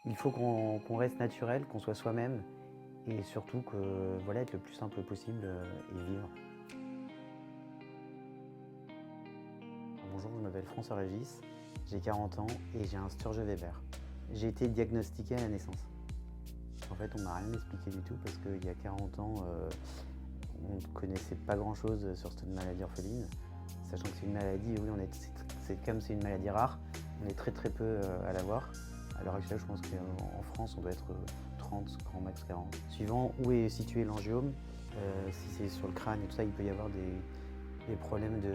Il faut qu'on reste naturel, qu'on soit soi-même et surtout que voilà, être le plus simple possible et vivre. Alors, bonjour, je m'appelle François Régis, j'ai 40 ans et j'ai un Sturge-Weber. J'ai été diagnostiqué à la naissance. En fait, on m'a rien expliqué du tout parce qu'il y a 40 ans, on ne connaissait pas grand-chose sur cette maladie orpheline, sachant que c'est une maladie, oui, comme c'est une maladie rare, on est très peu à l'avoir. À l'heure actuelle, je pense qu'en France, on doit être 30, grand max 40. Suivant où est situé l'angiome, si c'est sur le crâne et tout ça, il peut y avoir des problèmes de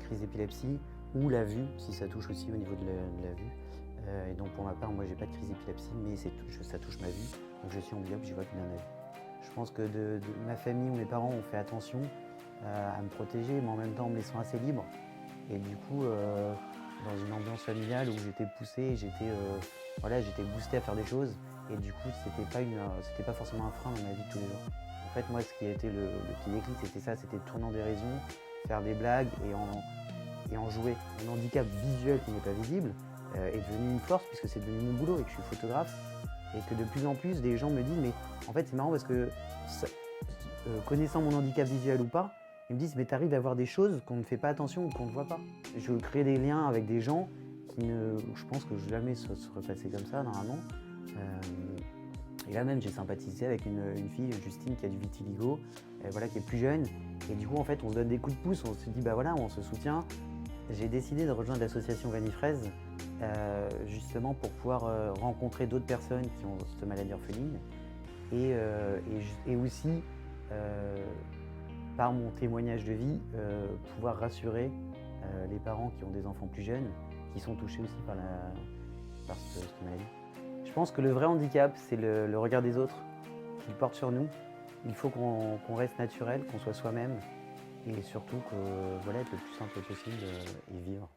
crise d'épilepsie ou la vue, si ça touche aussi au niveau de la vue. Et donc pour ma part, moi j'ai pas de crise d'épilepsie, mais ça touche ma vue, donc je suis amblyopes, j'y vois que d'un œil. Je pense que de ma famille ou mes parents ont fait attention à me protéger, mais en même temps en me laissant assez libre. Et du coup, dans une ambiance familiale où j'étais poussé, j'étais boosté à faire des choses. Et du coup, c'était pas forcément un frein dans ma vie de tous les jours. En fait, moi, ce qui a été le petit déclic, c'était ça, c'était de tourner en dérision, faire des blagues et en jouer. Mon handicap visuel qui n'est pas visible est devenu une force puisque c'est devenu mon boulot et que je suis photographe. Et que de plus en plus, des gens me disent, mais en fait, c'est marrant parce que connaissant mon handicap visuel ou pas, ils me disent, mais t'arrives à voir des choses qu'on ne fait pas attention ou qu'on ne voit pas. Je crée des liens avec des gens je pense que jamais se serait passé comme ça normalement. Et là même, j'ai sympathisé avec une fille, Justine, qui a du vitiligo, voilà, qui est plus jeune. Et du coup, en fait, on se donne des coups de pouce, on se dit, bah voilà, on se soutient. J'ai décidé de rejoindre l'association Vanifraise, justement pour pouvoir rencontrer d'autres personnes qui ont cette maladie orpheline et aussi, par mon témoignage de vie, pouvoir rassurer les parents qui ont des enfants plus jeunes, qui sont touchés aussi par cette maladie. Je pense que le vrai handicap, c'est le regard des autres qu'ils portent sur nous. Il faut qu'on reste naturel, qu'on soit soi-même et surtout que voilà, être le plus simple possible et vivre.